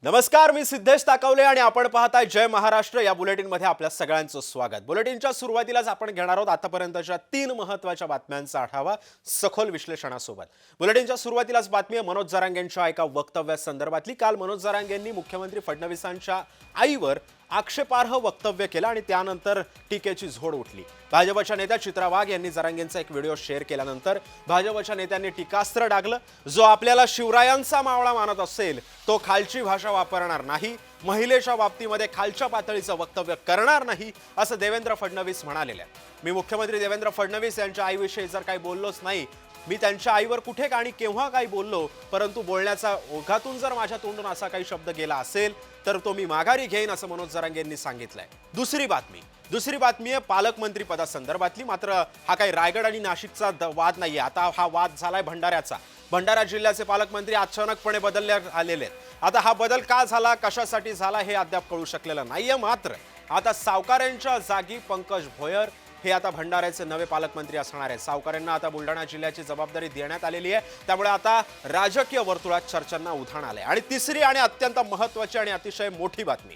नमस्कार, मी सिद्धेश ताकवले आणि आपण पाहताय जय महाराष्ट्र या बुलेटिनमध्ये आपल्या सगळ्यांचं स्वागत। बुलेटिनच्या सुरुवातीलाच आपण घेणार आहोत आतापर्यंतच्या 3 महत्त्वाच्या बातम्यांचा आढावा सखोल विश्लेषणासोबत। बुलेटिनच्या सुरुवातीलाच बातमी आहे मनोज जरांगेंच्या एका वक्तव्यासंदर्भातली। काल मनोज जरांगेंनी मुख्यमंत्री फडणवीसांच्या आईवर आक्षेपार्ह वक्तव्य केलं आणि त्यानंतर टीकेची झोड उठली। भाजपच्या नेत्या चित्रा वाघ यांनी जरांगेंचा एक व्हिडिओ शेअर केल्यानंतर भाजपच्या नेत्यांनी टीकास्त्र डागलं। जो आपल्याला शिवरायांचा मावळा मानत असेल तो खालची भाषा वापरणार नाही, महिलेच्या बाबतीमध्ये खालच्या पातळीचं वक्तव्य करणार नाही असं देवेंद्र फडणवीस म्हणालेले आहेत। मी मुख्यमंत्री देवेंद्र फडणवीस यांच्या आईविषयी जर काही बोललोच नाही, मी त्यांच्या आईवर कुठे आणि केव्हा काही बोललो, परंतु बोलण्याचा ओघातून जर माझ्या तोंडून असा काही शब्द गेला असेल तर तो मी माघारी घेईन असं मनोज जरांगे यांनी सांगितलंय। दुसरी बातमी आहे पालकमंत्री पदासंदर्भातली। मात्र हा काही रायगड आणि नाशिकचा वाद नाहीये, आता हा वाद झालाय भंडाऱ्याचा। भंडारा जिल्ह्याचे पालकमंत्री अचानकपणे बदलण्यात आलेले आहेत। आता हा बदल का झाला, कशासाठी झाला हे अद्याप कळू शकलेलं नाहीये। मात्र आता सावकारांच्या जागी पंकज भोयर हे आता भंडाऱ्याचे नवे पालकमंत्री असणार आहेत। सावकारांना आता बुलढाणा जिल्ह्याची जबाबदारी देण्यात आलेली आहे, त्यामुळे आता राजकीय वर्तुळात चर्चांना उधाण आलंय। आणि तिसरी आणि अत्यंत महत्त्वाची आणि अतिशय मोठी बातमी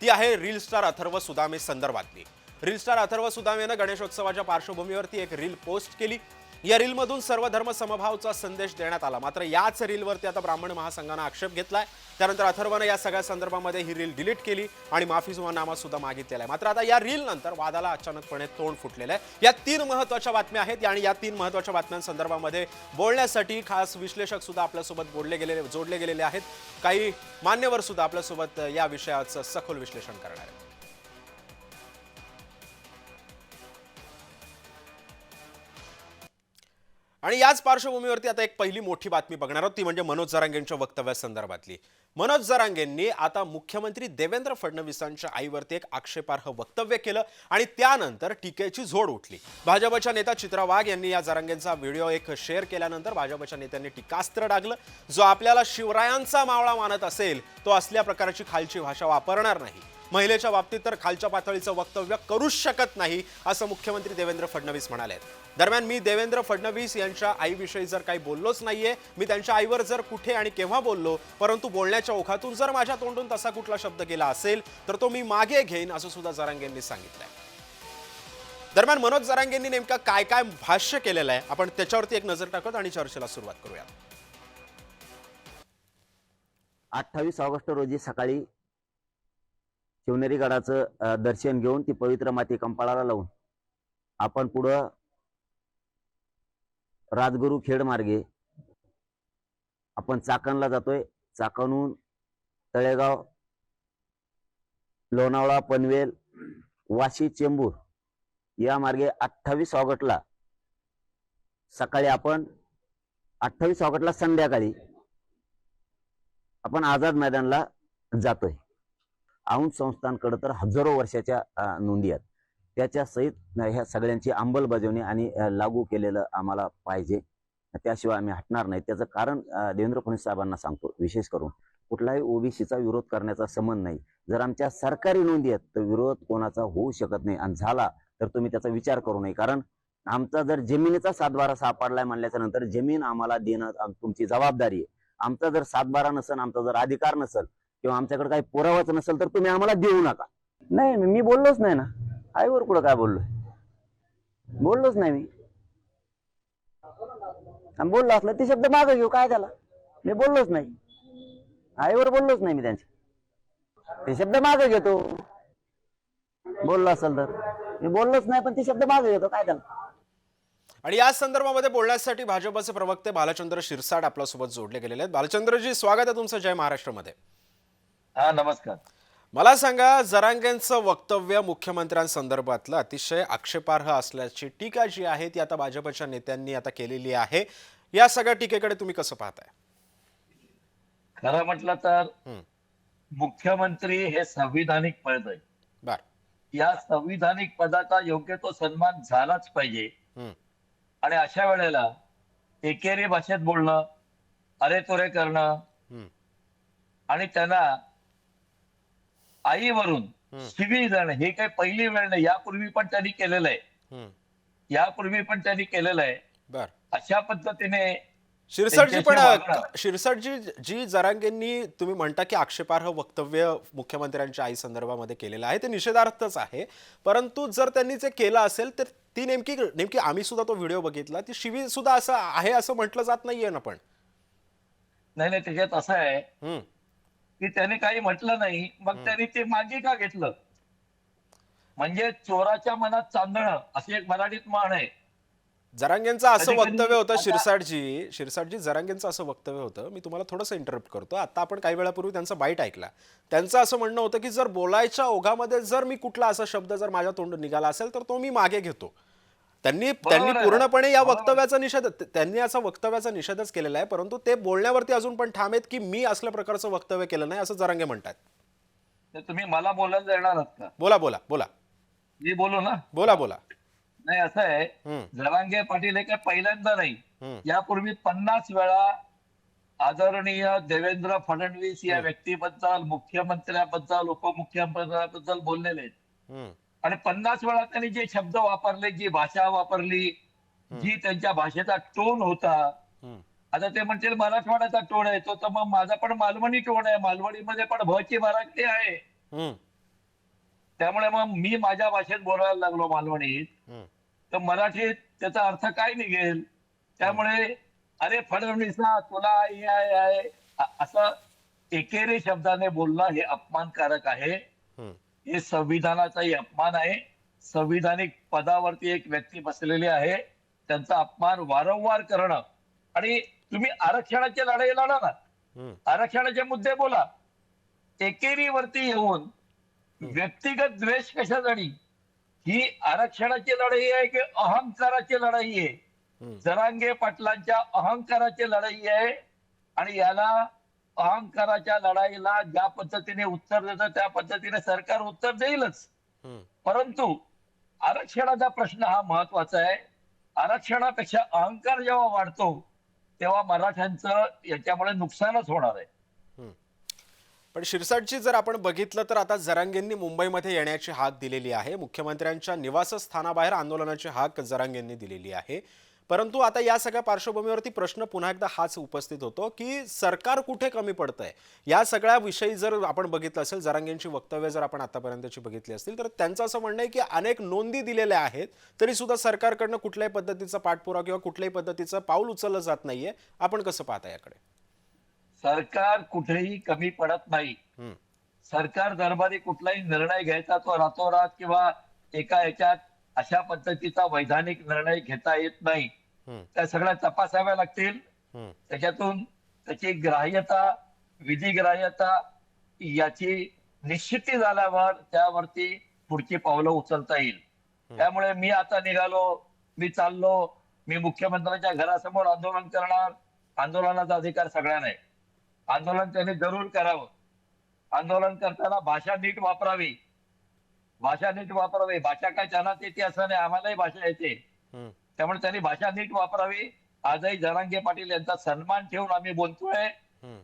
ती आहे रील स्टार अथर्व सुदामे संदर्भातली। रील स्टार अथर्व सुदामेनं गणेशोत्सवाच्या पार्श्वभूमीवरती एक रील पोस्ट केली। या रीलमधून सर्व धर्म समभावचा संदेश देण्यात आला। मात्र याच रीलवरती आता ब्राह्मण महासंघाने आक्षेप घेतलाय। त्यानंतर अथर्वनं या सगळ्या संदर्भामध्ये ही रील डिलीट केली आणि माफीनामा सुद्धा मागितलेला आहे। मात्र आता या रील नंतर वादाला अचानकपणे तोंड फुटलेलं आहे। या 3 महत्त्वाच्या बातम्या आहेत आणि या 3 महत्त्वाच्या बातम्यांसंदर्भामध्ये बोलण्यासाठी खास विश्लेषक सुद्धा आपल्यासोबत जोडले गेलेले आहेत। काही मान्यवर सुद्धा आपल्यासोबत या विषयाचं सखोल विश्लेषण करणार आहेत। आणि याच पार्श्वभूमीवरती आता एक पहिली मोठी बातमी बघणार आहोत, ती म्हणजे मनोज जरांगेंच्या वक्तव्यासंदर्भातली। मनोज जरांगेंनी आता मुख्यमंत्री देवेंद्र फडणवीसांच्या आईवरती एक आक्षेपार्ह वक्तव्य केलं आणि त्यानंतर टीकेची झोड उठली। भाजपच्या नेत्या चित्रा वाघ यांनी या जरांगेंचा व्हिडिओ एक शेअर केल्यानंतर भाजपच्या नेत्यांनी टीकास्त्र डागलं। जो आपल्याला शिवरायांचा मावळा मानत असेल तो असल्या प्रकारची खालची भाषा वापरणार नाही, महिलेच्या बाबतीत तर खालच्या पातळीचं वक्तव्य करूच शकत नाही असं मुख्यमंत्री देवेंद्र फडणवीस म्हणाले। दरम्यान मी देवेंद्र फडणवीस यांच्या आईविषयी जर काही बोललोच नाहीये, मी त्यांच्या आईवर जर कुठे आणि केव्हा बोललो, परंतु बोलण्याच्या ओघातून जर माझ्या तोंडून तसा कुठला शब्द गेला असेल तर तो मी मागे घेईन असं सुद्धा जरांगेंनी सांगितलंय। दरम्यान मनोज जरांगेंनी नेमका काय काय भाष्य केलेलं आहे आपण त्याच्यावरती एक नजर टाकत आणि चर्चेला सुरुवात करूया। 28 ऑगस्ट रोजी सकाळी शिवनेरी गडाचं दर्शन घेऊन ती पवित्र माती कंपाळाला लावून आपण पुढं राजगुरू खेड मार्गे आपण चाकणला जातोय। चाकणहून तळेगाव, लोणावळा, पनवेल, वाशी, चेंबूर या मार्गे 28 ऑगस्टला सकाळी आपण 28 ऑगस्टला संध्याकाळी आपण आझाद मैदानला जातोय। औंध संस्थांकडे तर हजारो वर्षाच्या नोंदी आहेत, त्याच्या सहित ह्या सगळ्यांची अंमलबजावणी आणि लागू केलेलं आम्हाला पाहिजे, त्याशिवाय आम्ही हटणार नाही। त्याचं कारण देवेंद्र फडणवीस साहेबांना सांगतो, विशेष करून कुठलाही ओबीसीचा विरोध करण्याचा संबंध नाही। जर आमच्या सरकारी नोंदी आहेत तर विरोध कोणाचा होऊ शकत नाही, आणि झाला तर तुम्ही त्याचा विचार करू नये। कारण आमचा जर जमिनीचा सातबारा सापडलाय म्हणल्याच्या नंतर जमीन आम्हाला देणं तुमची जबाबदारी आहे। आमचा जर सातबारा नसेल, आमचा जर अधिकार नसेल किंवा आमच्याकडे काही पुरावाच नसेल तर तुम्ही आम्हाला देऊ नका। नाही, मी बोललोच नाही ना, आईवर कुठं काय बोललोय? बोललोच नाही मी। बोललो असलं ते शब्द मागे घेऊ, काय त्याला? मी बोललोच नाही, आईवर बोललोच नाही मी, त्यांचे ते शब्द मागे घेतो। बोललो असेल तर मी बोललोच नाही, पण ते शब्द मागे घेतो, काय त्याला? आणि या संदर्भामध्ये बोलण्यासाठी भाजपचे प्रवक्ते भालचंद्र शिरसाट आपल्यासोबत जोडले गेलेले आहेत। भालचंद्रजी, स्वागत आहे तुमचं जय महाराष्ट्रमध्ये। हा, नमस्कार। मला सांगा, जरांगेंचं वक्तव्य मुख्यमंत्र्यांसंदर्भातलं अतिशय आक्षेपार्ह असल्याची टीका जी आहे ती आता भाजपच्या नेत्यांनी आता केलेली आहे। या सगळ्या टीकेकडे तुम्ही कसं पाहताय? खरं म्हटलं तर मुख्यमंत्री हे संविधानिक पद आहे। बर, या संविधानिक पदाचा योग्य तो सन्मान झालाच पाहिजे। आणि अशा वेळेला एकेरी भाषेत बोलणं, अरे तुरे करणं आणि त्यांना आईवरून शिवी देणं हे काही पहिली वेळ नाही, यापूर्वी पण त्यांनी केलेलं आहे। बर, अशा पद्धतीने शिरसाटजी पण त्यांच्याशी वागणं. शिरसाटजी जी जरांगेंनी तुम्ही म्हणता की आक्षेपार्ह वक्तव्य मुख्यमंत्र्यांच्या आई संदर्भामध्ये केलेलं आहे ते निषेधार्थच आहे, परंतु जर त्यांनी ते केलं असेल तर ती नेमकी नेमकी आम्ही सुद्धा तो व्हिडिओ बघितला, ती शिवी सुद्धा असं आहे असं म्हटलं जात नाहीये ना पण. नाही नाही, त्याच्यात असं आहे हम्म. की त्याने काही म्हटलं नाही, मग त्यांनी ते मागे का घेतलं? म्हणजे चोराच्या मनात चांदणं अशी एक मराठीत म्हण आहे. जरांगेंचं असं कधी-कधी वक्तव्य होतं, आता शिरसाटजी जरांगेंचं असं वक्तव्य होतं, मी तुम्हाला थोडंसं इंटरप्ट करतो. आता आपण काही वेळापूर्वी त्यांचा बाईट ऐकला. त्यांचं असं म्हणणं होतं की जर बोलायच्या ओघामध्ये जर मी कुठला असा शब्द जर माझ्या तोंडून निघाला असेल तर तो मी मागे घेतो. त्यांनी त्यांनी बरोबर आहे ना? पूर्णपणे या बरोबर. वक्तव्याचा निषेध, त्यांनी असा वक्तव्याचा निषेधच केलेला आहे, परंतु ते बोलण्यावरती अजून पण ठाम आहेत की मी असल्या प्रकारचं वक्तव्य केलं नाही असं जरांगे म्हणतात. तर तुम्ही मला बोलायला देणार आहात का? बोला बोला बोला मी बोलू ना? बोला बोला. नाही, असं आहे, हम्म. जरांगे पाटील हे काय पहिल्यांदा नाही, हम्म. यापूर्वी 50 वेळा आदरणीय देवेंद्र फडणवीस या व्यक्तीबद्दल, मुख्यमंत्र्याबद्दल, उपमुख्यमंत्र्याबद्दल बोललेले आहेत. हम्म. आणि 50 वेळा त्यांनी जे शब्द वापरले, जी भाषा वापरली, जी त्यांच्या भाषेचा टोन होता. हम्म. आता ते म्हणतील मराठवाड्याचा टोन आहे, तो तर मग माझा पण मालवणी टोन आहे, मालवणीमध्ये पण भची मराठी आहे. हम्म. त्यामुळे मग मी माझ्या भाषेत बोलायला लागलो मालवणीत, हम्म. तर मराठीत त्याचा अर्थ काय निघेल? त्यामुळे अरे फडणवीसा तुला हे आहे असं एकेरी शब्दाने बोलणं हे अपमानकारक आहे. हम्म. हे संविधानाचाही अपमान आहे. संविधानिक पदावरती एक व्यक्ती बसलेली आहे, त्यांचा अपमान वारंवार करणं. आणि तुम्ही आरक्षणाची लढाई लढा ना, हम्म. आरक्षणाचे मुद्दे बोला. एकेरीवरती येऊन व्यक्तिगत द्वेष कशासाठी? ही आरक्षणाची लढाई आहे की अहंकाराची लढाई आहे? हम्म. जरांगे पाटलांच्या अहंकाराची लढाई आहे. आणि याला अहंकाराच्या लढाईला ज्या पद्धतीने उत्तर देतं त्या पद्धतीने सरकार उत्तर देईलच. हम्म. परंतु आरक्षणाचा प्रश्न हा महत्वाचा आहे. आरक्षणापेक्षा अहंकार जेव्हा वाढतो तेव्हा मराठ्यांचं याच्यामुळे नुकसानच होणार आहे. पण शिरसाटजी जर आपण बघितलं तर आता जरांगेंनी मुंबईमध्ये येण्याची हाक दिलेली आहे, मुख्यमंत्र्यांच्या निवासस्थानाबाहेर आंदोलनाची हाक जरांगेंनी दिलेली आहे. परंतु आता या सगळ्या पार्श्वभूमीवरती प्रश्न पुन्हा एकदा हाच उपस्थित होतो की सरकार कुठे कमी पडतंय. या सगळ्या विषयी जर आपण बघितलं असेल, जरांगेंची वक्तव्य जर आपण आतापर्यंतची बघितली असतील तर त्यांचं असं म्हणणं आहे की अनेक नोंदी दिलेल्या आहेत तरी सुद्धा सरकारकडनं कुठल्याही पद्धतीचा पाठपुरावा किंवा कुठल्याही पद्धतीचं पाऊल उचललं जात नाहीये. आपण कसं पाहता याकडे? सरकार कुठेही कमी पडत नाही. हम्म. सरकार दरबारी कुठलाही निर्णय घ्यायचा तो रातोरात किंवा एका याच्यात अशा पद्धतीचा वैधानिक निर्णय घेता येत नाही. हम्म. त्या सगळ्या तपासाव्या लागतील. हम्म. त्याच्यातून त्याची ग्राह्यता, विधिग्राह्यता याची निश्चिती झाल्यावर त्यावरती पुढची पावलं उचलता येईल. त्यामुळे मी आता निघालो, मी चाललो, मी मुख्यमंत्र्यांच्या घरासमोर आंदोलन करणार. आंदोलनाचा अधिकार सगळ्यांना आहे. आंदोलन त्यांनी जरूर करावं. आंदोलन करताना भाषा नीट वापरावी. भाषा नीट वापरावी. भाषा काय त्यांना येते असं नाही, आम्हालाही भाषा येते. हम्म. त्यामुळे त्यांनी भाषा नीट वापरावी. आजही जरांगे पाटील यांचा सन्मान ठेवून आम्ही बोलतोय. हम्म.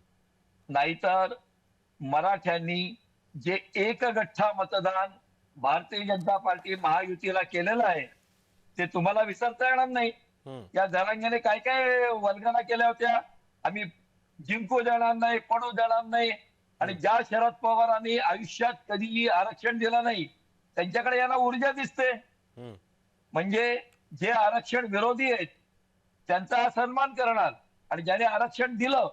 नाहीतर मराठ्यांनी जे एकगठ्ठा मतदान भारतीय जनता पार्टी महायुतीला केलेलं आहे ते तुम्हाला विसरता येणार नाही. हम्म. या जरांगेने काय काय वल्गना केल्या होत्या. आम्ही जिंकू देणार नाही, पडू देणार नाही. आणि ज्या शरद पवारांनी आयुष्यात कधीही आरक्षण दिलं नाही त्यांच्याकडे यांना ऊर्जा दिसते. हम्म. म्हणजे जे आरक्षण विरोधी आहेत त्यांचा सन्मान करणार. आणि ज्याने आरक्षण दिलं,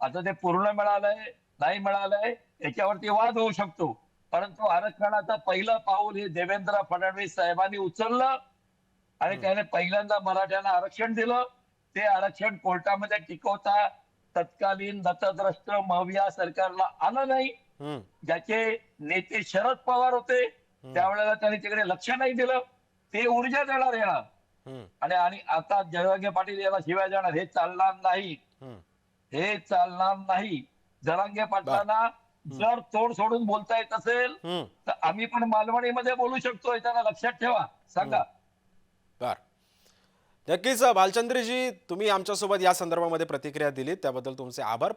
आता ते पूर्ण मिळालंय नाही मिळालंय याच्यावरती वाद होऊ शकतो, परंतु आरक्षणाचं पहिलं पाऊल हे देवेंद्र फडणवीस साहेबांनी उचललं. आणि त्याने पहिल्यांदा मराठ्यांना आरक्षण दिलं. ते आरक्षण कोर्टामध्ये टिकवता तत्कालीन दत्तद्रष्ट मविया सरकारला आलं नाही. हम्म. ज्याचे नेते शरद पवार होते त्यावेळेला त्यांनी तिकडे लक्ष नाही दिलं. ते ऊर्जा देणार येणार. हम्म. आणि आता जरांगे पाटील याला शिवाय जाणार, हे चालणार नाही. हम्म. हे चालणार नाही. जरांगे पाटलांना जर तोड सोडून बोलता येत असेल हम्म. तर आम्ही पण मालवणीमध्ये बोलू शकतो. त्यांना लक्षात ठेवा. सांगा. बर. नक्कीच भालचंद्रजी, तुम्ही आमच्यासोबत या संदर्भामध्ये प्रतिक्रिया दिलीत त्याबद्दल तुमचे आभार.